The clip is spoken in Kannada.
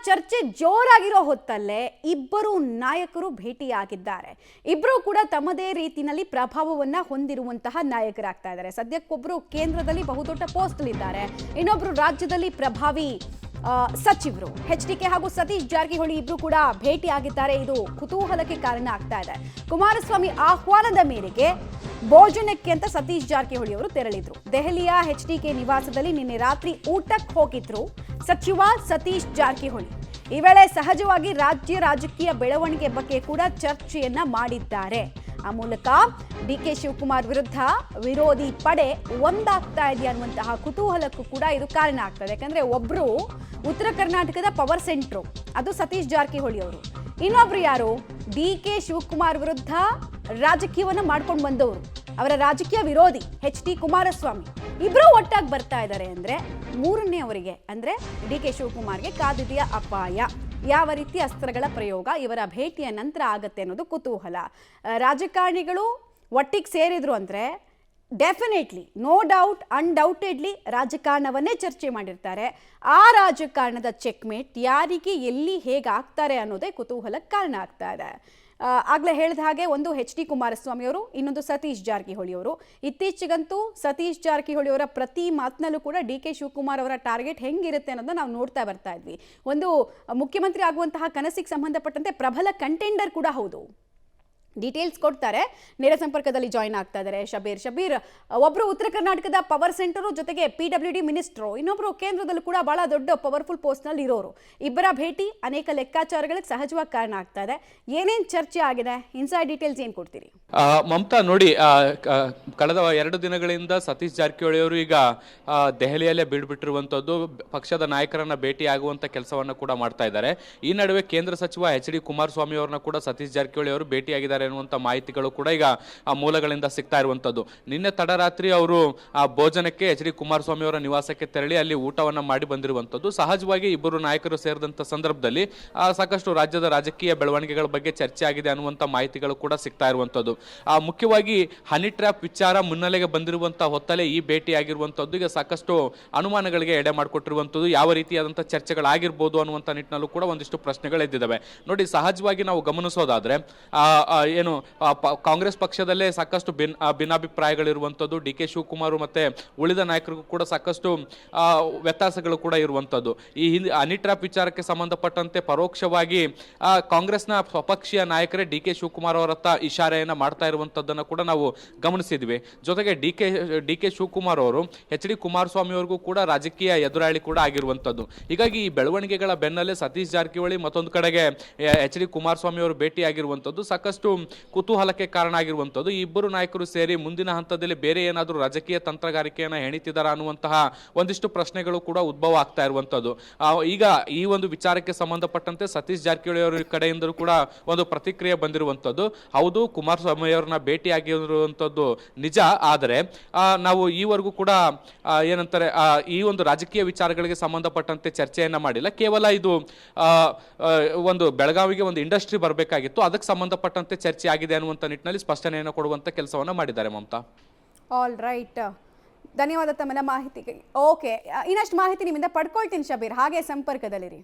ಚರ್ಚೆ ಜೋರಾಗಿರೋ ಹೊತ್ತಲ್ಲೇ ಇಬ್ಬರು ನಾಯಕರು ಭೇಟಿಯಾಗಿದ್ದಾರೆ. ಇಬ್ಬರು ಕೂಡ ತಮ್ಮದೇ ರೀತಿಯಲ್ಲಿ ಪ್ರಭಾವವನ್ನ ಹೊಂದಿರುವಂತಹ ನಾಯಕರಾಗ್ತಾ ಇದ್ದಾರೆ. ಸದ್ಯಕ್ಕೊಬ್ಬರು ಕೇಂದ್ರದಲ್ಲಿ ಬಹುದೊಡ್ಡ ಪೋಸ್ಟ್ಲಿದ್ದಾರೆ, ಇನ್ನೊಬ್ರು ರಾಜ್ಯದಲ್ಲಿ ಪ್ರಭಾವಿ ಸಚಿವರು. HDK ಹಾಗೂ ಸತೀಶ್ ಜಾರಕಿಹೊಳಿ ಇಬ್ರು ಕೂಡ ಭೇಟಿಯಾಗಿದ್ದಾರೆ. ಇದು ಕುತೂಹಲಕ್ಕೆ ಕಾರಣ ಆಗ್ತಾ ಇದೆ. ಕುಮಾರಸ್ವಾಮಿ ಆಹ್ವಾನದ ಮೇರೆಗೆ ಭೋಜನಕ್ಕೆ ಅಂತ ಸತೀಶ್ ಜಾರಕಿಹೊಳಿ ಅವರು ತೆರಳಿದ್ರು. ದೆಹಲಿಯ HDK ನಿವಾಸದಲ್ಲಿ ನಿನ್ನೆ ರಾತ್ರಿ ಊಟಕ್ಕೆ ಹೋಗಿದ್ರು ಸಚಿವ ಸತೀಶ್ ಜಾರಕಿಹೊಳಿ. ಈ ವೇಳೆ ಸಹಜವಾಗಿ ರಾಜಕೀಯ ಬೆಳವಣಿಗೆ ಬಗ್ಗೆ ಕೂಡ ಚರ್ಚೆಯನ್ನ ಮಾಡಿದ್ದಾರೆ. ಆ ಮೂಲಕ DK ಶಿವಕುಮಾರ್ ವಿರುದ್ಧ ವಿರೋಧಿ ಪಡೆ ಒಂದಾಗ್ತಾ ಇದೆ ಅನ್ನುವಂತಹ ಕುತೂಹಲಕ್ಕೂ ಕೂಡ ಇದು ಕಾರಣ ಆಗ್ತದೆ. ಯಾಕಂದ್ರೆ ಒಬ್ರು ಉತ್ತರ ಕರ್ನಾಟಕದ ಪವರ್ ಸೆಂಟ್ರು, ಅದು ಸತೀಶ್ ಜಾರಕಿಹೊಳಿ ಅವರು. ಇನ್ನೊಬ್ರು ಯಾರು, DK ಶಿವಕುಮಾರ್ ವಿರುದ್ಧ ರಾಜಕೀಯವನ್ನ ಮಾಡ್ಕೊಂಡು ಬಂದವರು, ಅವರ ರಾಜಕೀಯ ವಿರೋಧಿ HD ಕುಮಾರಸ್ವಾಮಿ. ಇಬ್ರು ಒಟ್ಟಾಗಿ ಬರ್ತಾ ಇದ್ದಾರೆ ಅಂದ್ರೆ ಮೂರನೇ ಅವರಿಗೆ ಅಂದ್ರೆ DK ಶಿವಕುಮಾರ್ಗೆ ಕಾದಿದೆಯ ಅಪಾಯ. ಯಾವ ರೀತಿ ಅಸ್ತ್ರಗಳ ಪ್ರಯೋಗ ಇವರ ಭೇಟಿಯ ನಂತರ ಆಗತ್ತೆ ಅನ್ನೋದು ಕುತೂಹಲ. ರಾಜಕಾರಣಿಗಳು ಒಟ್ಟಿಗೆ ಸೇರಿದ್ರು ಅಂದ್ರೆ ಡೆಫಿನೆಟ್ಲಿ, ನೋ ಡೌಟ್, ಅನ್ಡೌಟೆಡ್ಲಿ ರಾಜಕಾರಣವನ್ನೇ ಚರ್ಚೆ ಮಾಡಿರ್ತಾರೆ. ಆ ರಾಜಕಾರಣದ ಚೆಕ್ಮೇಟ್ ಯಾರಿಗೆ ಎಲ್ಲಿ ಹೇಗೆ ಆಗ್ತಾರೆ ಅನ್ನೋದೇ ಕುತೂಹಲಕ್ಕೆ ಕಾರಣ ಆಗ್ತಾ ಇದೆ. ಆಗಲೇ ಹೇಳಿದ ಹಾಗೆ ಒಂದು HD ಕುಮಾರಸ್ವಾಮಿ ಅವರು, ಇನ್ನೊಂದು ಸತೀಶ್ ಜಾರಕಿಹೊಳಿ ಅವರು. ಇತ್ತೀಚೆಗಂತೂ ಸತೀಶ್ ಜಾರಕಿಹೊಳಿ ಅವರ ಪ್ರತಿ ಮಾತಿನಲ್ಲೂ ಕೂಡ DK ಶಿವಕುಮಾರ್ ಅವರ ಟಾರ್ಗೆಟ್ ಹೆಂಗಿರುತ್ತೆ ಅನ್ನೋದನ್ನ ನಾವು ನೋಡ್ತಾ ಬರ್ತಾ ಇದ್ವಿ. ಒಂದು ಮುಖ್ಯಮಂತ್ರಿ ಆಗುವಂತಹ ಕನಸಿಗೆ ಸಂಬಂಧಪಟ್ಟಂತೆ ಪ್ರಬಲ ಕಂಟೆಂಡರ್ ಕೂಡ ಹೌದು. ಡೀಟೇಲ್ಸ್ ಕೊಡ್ತಾರೆ. ನೇರ ಸಂಪರ್ಕದಲ್ಲಿ ಜಾಯಿನ್ ಆಗ್ತಾ ಇದ್ದಾರೆ ಶಬೀರ್. ಒಬ್ರು ಉತ್ತರ ಕರ್ನಾಟಕದ ಪವರ್ ಸೆಂಟರು, ಜೊತೆಗೆ PWD ಮಿನಿಸ್ಟ್ರು, ಇನ್ನೊಬ್ರು ಕೇಂದ್ರದಲ್ಲೂ ಕೂಡ ಬಹಳ ದೊಡ್ಡ ಪವರ್ಫುಲ್ ಪೋಸ್ಟ್ ನಲ್ಲಿ ಇರೋರು. ಇಬ್ಬರ ಭೇಟಿ ಅನೇಕ ಲೆಕ್ಕಾಚಾರಗಳಿಗೆ ಸಹಜವಾಗಿ ಕಾರಣ ಆಗ್ತಾ ಇದೆ. ಏನೇನ್ ಚರ್ಚೆ ಆಗಿದೆ, ಇನ್ಸೈಡ್ ಡೀಟೇಲ್ಸ್ ಏನ್ ಕೊಡ್ತೀರಿ? ಮಮತಾ, ನೋಡಿ, ಕಳೆದ 2 ದಿನಗಳಿಂದ ಸತೀಶ್ ಜಾರಕಿಹೊಳಿ ಅವರು ಈಗ ದೆಹಲಿಯಲ್ಲೇ ಬೀಡ್ಬಿಟ್ಟಿರುವಂತದ್ದು, ಪಕ್ಷದ ನಾಯಕರನ್ನ ಭೇಟಿ ಆಗುವಂತ ಕೆಲಸವನ್ನ ಕೂಡ ಮಾಡ್ತಾ ಇದ್ದಾರೆ. ಈ ನಡುವೆ ಕೇಂದ್ರ ಸಚಿವ HD ಕುಮಾರಸ್ವಾಮಿ ಅವರನ್ನ ಕೂಡ ಸತೀಶ್ ಜಾರಕಿಹೊಳಿ ಅವರು ಭೇಟಿಯಾಗಿದ್ದಾರೆ ಎನ್ನುವಂತ ಮಾಹಿತಿಗಳು ಕೂಡ ಈಗ ಮೂಲಗಳಿಂದ ಸಿಗ್ತಾ ಇರುವಂತದ್ದು. ನಿನ್ನೆ ತಡರಾತ್ರಿ ಅವರು ಆ ಭೋಜನಕ್ಕೆ HD ಕುಮಾರಸ್ವಾಮಿ ಅವರ ನಿವಾಸಕ್ಕೆ ತೆರಳಿ ಅಲ್ಲಿ ಊಟವನ್ನ ಮಾಡಿ ಬಂದಿರುವಂತದ್ದು. ಸಹಜವಾಗಿ ಇಬ್ಬರು ನಾಯಕರು ಸೇರಿದಂತ ಸಂದರ್ಭದಲ್ಲಿ ಸಾಕಷ್ಟು ರಾಜ್ಯದ ರಾಜಕೀಯ ಬೆಳವಣಿಗೆಗಳ ಬಗ್ಗೆ ಚರ್ಚೆ ಆಗಿದೆ ಅನ್ನುವಂತ ಮಾಹಿತಿಗಳು ಕೂಡ ಸಿಗ್ತಾ ಇರುವಂತದ್ದು. ಮುಖ್ಯವಾಗಿ ಹನಿ ಟ್ರ್ಯಾಪ್ ವಿಚಾರ ಮುನ್ನೆಲೆಗೆ ಬಂದಿರುವಂತಹ ಹೊತ್ತಲೇ ಈ ಭೇಟಿ ಆಗಿರುವಂತದ್ದು ಈಗ ಸಾಕಷ್ಟು ಅನುಮಾನಗಳಿಗೆ ಎಡೆ ಮಾಡಿಕೊಟ್ಟಿರುವಂತದ್ದು. ಯಾವ ರೀತಿಯಾದಂತಹ ಚರ್ಚೆಗಳಾಗಿರ್ಬೋದು ಅನ್ನುವಂತ ನಿಟ್ಟಿನಲ್ಲೂ ಕೂಡ ಒಂದಿಷ್ಟು ಪ್ರಶ್ನೆಗಳು ಎದ್ದಿದ್ದಾವೆ. ನೋಡಿ, ಸಹಜವಾಗಿ ನಾವು ಗಮನಿಸೋದಾದ್ರೆ ಏನು ಕಾಂಗ್ರೆಸ್ ಪಕ್ಷದಲ್ಲೇ ಸಾಕಷ್ಟು ಭಿನ್ನಾಭಿಪ್ರಾಯಗಳಿರುವಂಥದ್ದು, DK ಶಿವಕುಮಾರ್ ಮತ್ತೆ ಉಳಿದ ನಾಯಕರಿಗೂ ಕೂಡ ಸಾಕಷ್ಟು ವ್ಯತ್ಯಾಸಗಳು ಕೂಡ ಇರುವಂಥದ್ದು. ಈ ಹನಿ ಟ್ರ್ಯಾಪ್ ವಿಚಾರಕ್ಕೆ ಸಂಬಂಧಪಟ್ಟಂತೆ ಪರೋಕ್ಷವಾಗಿ ಕಾಂಗ್ರೆಸ್ನ ಸ್ವಪಕ್ಷೀಯ ನಾಯಕರೇ DK ಶಿವಕುಮಾರ್ ಅವರತ್ತ ಇಶಾರೆಯನ್ನ ಮಾಡ್ತಾ ಇರುವಂತದ್ದನ್ನು ಕೂಡ ನಾವು ಗಮನಿಸಿದ್ವಿ. ಜೊತೆಗೆ DK ಶಿವಕುಮಾರ್ ಅವರು HD ಕುಮಾರಸ್ವಾಮಿ ಅವರಿಗೂ ಕೂಡ ರಾಜಕೀಯ ಎದುರಾಳಿ ಕೂಡ ಆಗಿರುವಂತದ್ದು. ಹೀಗಾಗಿ ಈ ಬೆಳವಣಿಗೆಗಳ ಬೆನ್ನಲ್ಲೇ ಸತೀಶ್ ಜಾರಕಿಹೊಳಿ ಮತ್ತೊಂದು ಕಡೆಗೆ HD ಕುಮಾರಸ್ವಾಮಿ ಅವರು ಭೇಟಿ ಆಗಿರುವಂತದ್ದು ಸಾಕಷ್ಟು ಕುತೂಹಲಕ್ಕೆ ಕಾರಣ ಆಗಿರುವಂತದ್ದು. ಈ ಇಬ್ಬರು ನಾಯಕರು ಸೇರಿ ಮುಂದಿನ ಹಂತದಲ್ಲಿ ಬೇರೆ ಏನಾದರೂ ರಾಜಕೀಯ ತಂತ್ರಗಾರಿಕೆಯನ್ನ ಹೆಣಿತಿದಾರ ಅನ್ನುವಂತಹ ಒಂದಿಷ್ಟು ಪ್ರಶ್ನೆಗಳು ಕೂಡ ಉದ್ಭವ ಆಗ್ತಾ ಇರುವಂತದ್ದು. ಈಗ ಈ ಒಂದು ವಿಚಾರಕ್ಕೆ ಸಂಬಂಧಪಟ್ಟಂತೆ ಸತೀಶ್ ಜಾರಕಿಹೊಳಿ ಅವರ ಕಡೆಯಿಂದಲೂ ಕೂಡ ಒಂದು ಪ್ರತಿಕ್ರಿಯೆ ಬಂದಿರುವಂತದ್ದು. ಹೌದು, ಕುಮಾರಸ್ವಾಮಿ ಅವರನ್ನ ಭೇಟಿ ಆಗಿರುವಂತದ್ದು ನಿಜ, ಆದರೆ ನಾವು ಈವರೆಗೂ ಕೂಡ ಏನಂತಾರೆ, ಈ ಒಂದು ರಾಜಕೀಯ ವಿಚಾರಗಳಿಗೆ ಸಂಬಂಧಪಟ್ಟಂತೆ ಚರ್ಚೆಯನ್ನ ಮಾಡಿಲ್ಲ. ಕೇವಲ ಇದು ಒಂದು ಬೆಳಗಾವಿಗೆ ಒಂದು ಇಂಡಸ್ಟ್ರಿ ಬರಬೇಕಾಗಿತ್ತು, ಅದಕ್ಕೆ ಸಂಬಂಧಪಟ್ಟಂತೆ ಚರ್ಚೆ ಆಗಿದೆ ಅನ್ನುವಂಥ ನಿಟ್ಟಿನಲ್ಲಿ ಸ್ಪಷ್ಟನೆಯನ್ನು ಕೊಡುವಂತ ಕೆಲಸವನ್ನ ಮಾಡಿದ್ದಾರೆ ಮಮತಾ. ಆಲ್ ರೈಟ್, ಧನ್ಯವಾದ ತಮ್ಮ ಮಾಹಿತಿಗೆ. ಓಕೆ, ಇನ್ನಷ್ಟು ಮಾಹಿತಿ ನಿಮ್ಮಿಂದ ಪಡ್ಕೊಳ್ತೀನಿ ಶಬೀರ್, ಹಾಗೆ ಸಂಪರ್ಕದಲ್ಲಿರಿ.